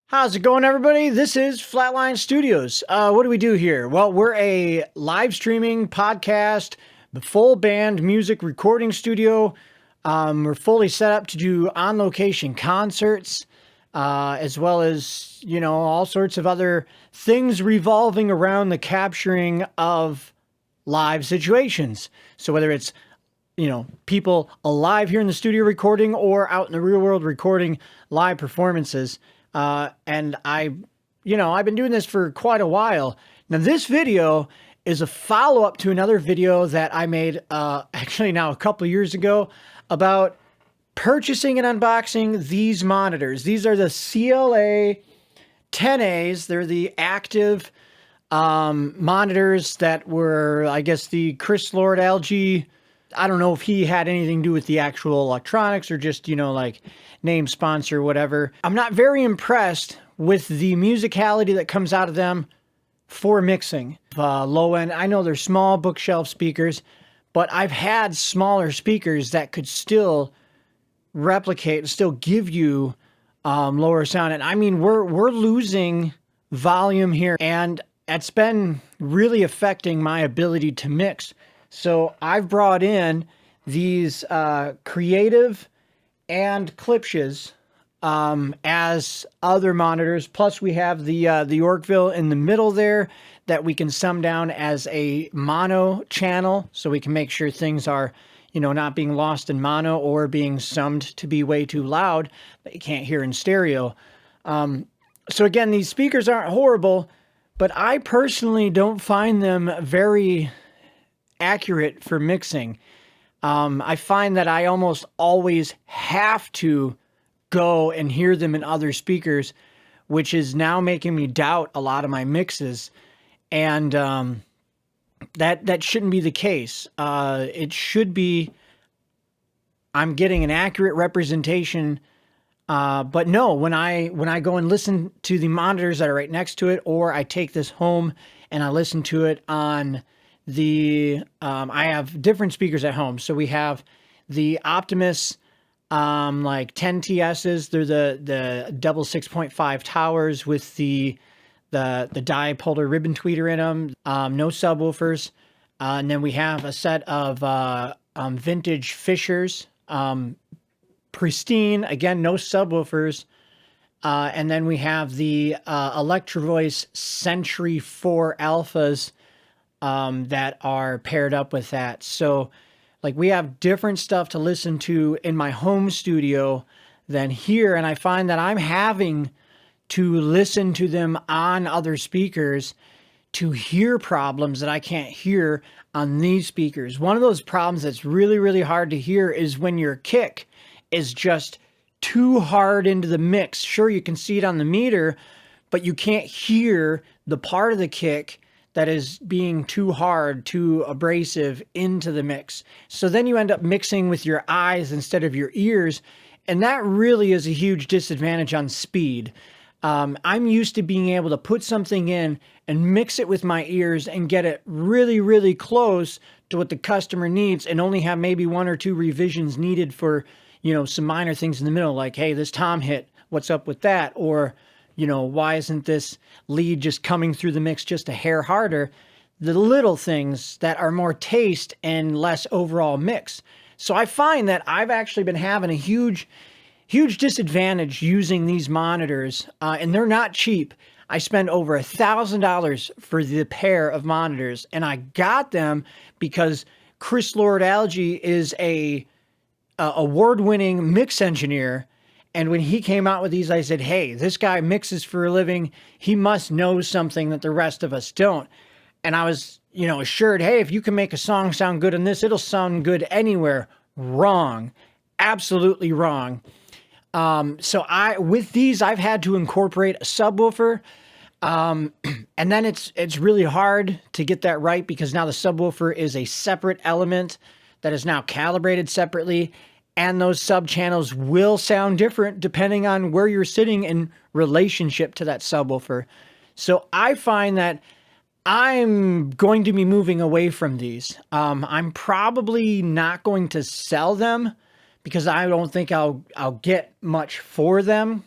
How's it going, everybody? This is FlatLine Studios. What do we do here? Well, we're a live streaming podcast, full band music recording studio. We're fully set up to do on-location concerts, as well as, all sorts of other things revolving around the capturing of live situations. So whether it's people alive here in the studio recording or out in the real world recording live performances. And I've been doing this for quite a while. Now, this video is a follow-up to another video that I made, actually now a couple years ago, about purchasing and unboxing these monitors. These are the CLA10As. They're the active monitors that were, I guess, the Chris Lord LG. I don't know if he had anything to do with the actual electronics or just, like name sponsor, whatever. I'm not very impressed with the musicality that comes out of them for mixing. Low end, I know they're small bookshelf speakers, but I've had smaller speakers that could still replicate, still give you lower sound. And I mean, we're losing volume here, and it's been really affecting my ability to mix. So I've brought in these Creative and Klipsch's as other monitors. Plus we have the Yorkville in the middle there that we can sum down as a mono channel, so we can make sure things are, not being lost in mono or being summed to be way too loud that you can't hear in stereo. So again, these speakers aren't horrible, but I personally don't find them very accurate for mixing. I find that I almost always have to go and hear them in other speakers, which is now making me doubt a lot of my mixes. And that shouldn't be the case. It should be I'm getting an accurate representation. But no, when I go and listen to the monitors that are right next to it, or I take this home and I listen to it on I have different speakers at home. So we have the Optimus, like 10 TSs. They're the double 6.5 towers with the dipolar ribbon tweeter in them. No subwoofers. And then we have a set of, vintage Fishers, pristine, again, no subwoofers. And then we have the, Electrovoice Century 4 Alphas, that are paired up with that. So like we have different stuff to listen to in my home studio than here. And I find that I'm having to listen to them on other speakers to hear problems that I can't hear on these speakers. One of those problems that's really, really hard to hear is when your kick is just too hard into the mix. Sure, you can see it on the meter, but you can't hear the part of the kick that is being too hard, too abrasive into the mix. So then you end up mixing with your eyes instead of your ears, and that really is a huge disadvantage on speed. I'm used to being able to put something in and mix it with my ears and get it really, really close to what the customer needs, and only have maybe one or two revisions needed for, some minor things in the middle, like, hey, this tom hit, what's up with that? Or, why isn't this lead just coming through the mix just a hair harder? The little things that are more taste and less overall mix. So I find that I've actually been having a huge disadvantage using these monitors, and they're not cheap. I spent over $1,000 for the pair of monitors, and I got them because Chris Lord Algae is a award-winning mix engineer. And when he came out with these, I said, hey, this guy mixes for a living. He must know something that the rest of us don't. And I was, assured, hey, if you can make a song sound good in this, it'll sound good anywhere. Wrong. Absolutely wrong. So with these, I've had to incorporate a subwoofer. And then it's really hard to get that right, because now the subwoofer is a separate element that is now calibrated separately. And those sub-channels will sound different depending on where you're sitting in relationship to that subwoofer. So I find that I'm going to be moving away from these. I'm probably not going to sell them because I don't think I'll get much for them.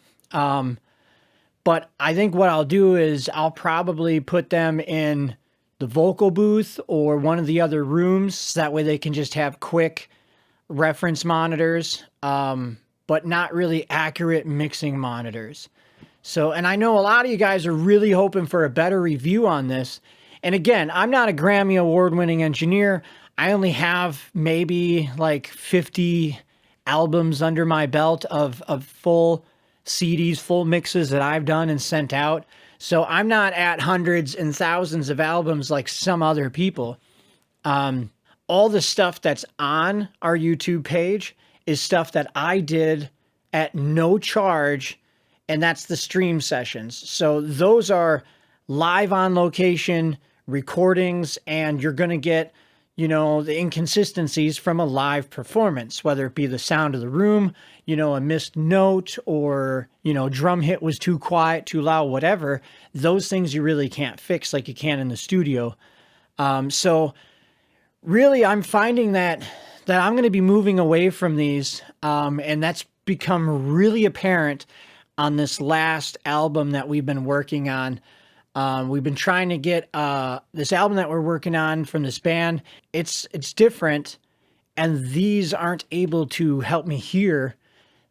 But I think what I'll do is I'll probably put them in the vocal booth or one of the other rooms. So that way they can just have quick reference monitors, but not really accurate mixing monitors. So, and I know a lot of you guys are really hoping for a better review on this. And again, I'm not a Grammy award-winning engineer. I only have maybe like 50 albums under my belt of full CDs, full mixes that I've done and sent out. So I'm not at hundreds and thousands of albums like some other people. All the stuff that's on our YouTube page is stuff that I did at no charge, and that's the stream sessions. So those are live on location recordings, and you're going to get, you know, the inconsistencies from a live performance, whether it be the sound of the room, you know, a missed note, or, you know, drum hit was too quiet, too loud, whatever. Those things you really can't fix like you can in the studio. So really, I'm finding that I'm going to be moving away from these, and that's become really apparent on this last album that we've been working on. We've been trying to get this album that we're working on from this band. It's different, and these aren't able to help me hear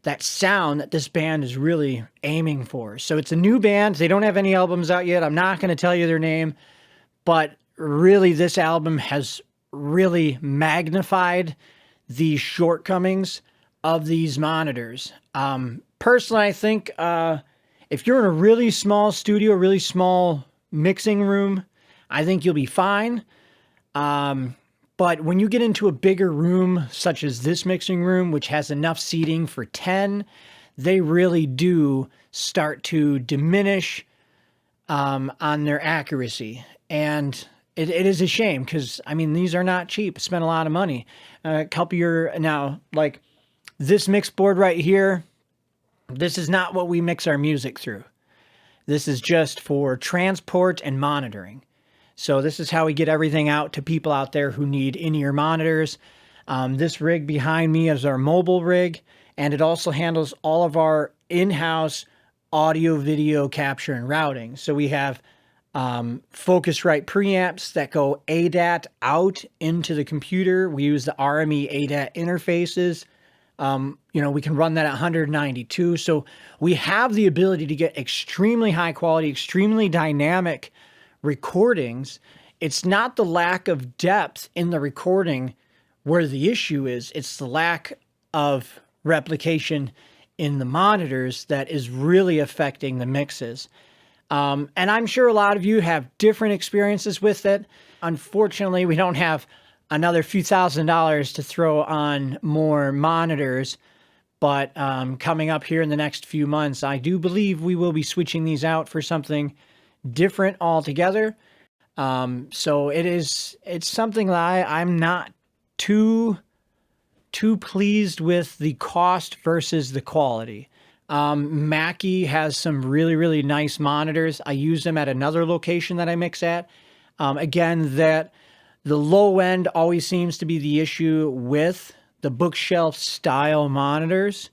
that sound that this band is really aiming for. So it's a new band. They don't have any albums out yet. I'm not going to tell you their name, but really this album has really magnified the shortcomings of these monitors. Personally, I think if you're in a really small studio, really small mixing room, I think you'll be fine. But when you get into a bigger room, such as this mixing room, which has enough seating for 10, they really do start to diminish on their accuracy. And it is a shame because, I mean, these are not cheap. I spent a lot of money. Now, like this mix board right here, this is not what we mix our music through. This is just for transport and monitoring. So this is how we get everything out to people out there who need in-ear monitors. This rig behind me is our mobile rig, and it also handles all of our in-house audio video capture and routing. So we have Focusrite preamps that go ADAT out into the computer. We use the RME ADAT interfaces. You know, we can run that at 192. So we have the ability to get extremely high quality, extremely dynamic recordings. It's not the lack of depth in the recording where the issue is. It's the lack of replication in the monitors that is really affecting the mixes. And I'm sure a lot of you have different experiences with it. Unfortunately, we don't have another few $1,000s to throw on more monitors. But coming up here in the next few months, I do believe we will be switching these out for something different altogether. So it's something that I'm not too pleased with the cost versus the quality. Mackie has some really, really nice monitors. I use them at another location that I mix at. Again, that the low end always seems to be the issue with the bookshelf style monitors.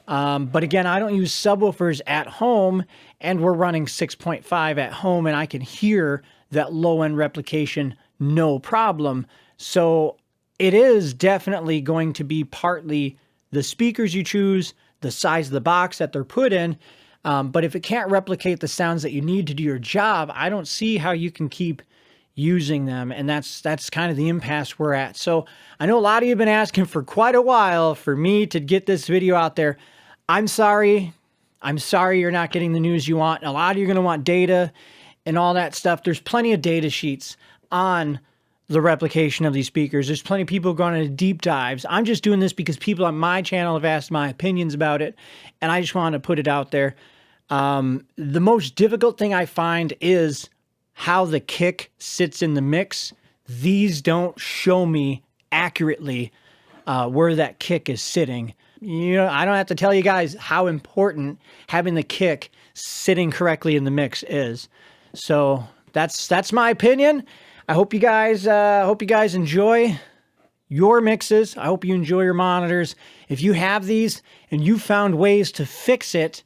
But again, I don't use subwoofers at home, and we're running 6.5 at home, and I can hear that low end replication no problem. So it is definitely going to be partly the speakers you choose, the size of the box that they're put in. But if it can't replicate the sounds that you need to do your job, I don't see how you can keep using them. And that's kind of the impasse we're at. So I know a lot of you have been asking for quite a while for me to get this video out there. I'm sorry. I'm sorry you're not getting the news you want. A lot of you are going to want data and all that stuff. There's plenty of data sheets on the replication of these speakers. There's plenty of people going into deep dives. I'm just doing this because people on my channel have asked my opinions about it, and I just want to put it out there. The most difficult thing I find is how the kick sits in the mix. These don't show me accurately where that kick is sitting. You know, I don't have to tell you guys how important having the kick sitting correctly in the mix is. So that's my opinion. I hope you guys enjoy your mixes. I hope you enjoy your monitors. If you have these and you found ways to fix it,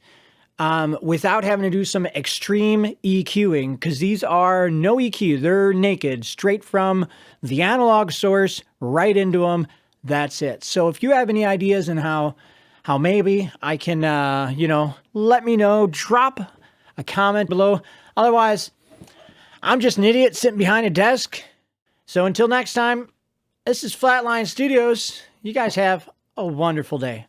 without having to do some extreme EQing, because these are no EQ. They're naked, straight from the analog source, right into them. That's it. So if you have any ideas on how maybe I can, let me know. Drop a comment below. Otherwise, I'm just an idiot sitting behind a desk. So until next time, this is FlatLine Studios. You guys have a wonderful day.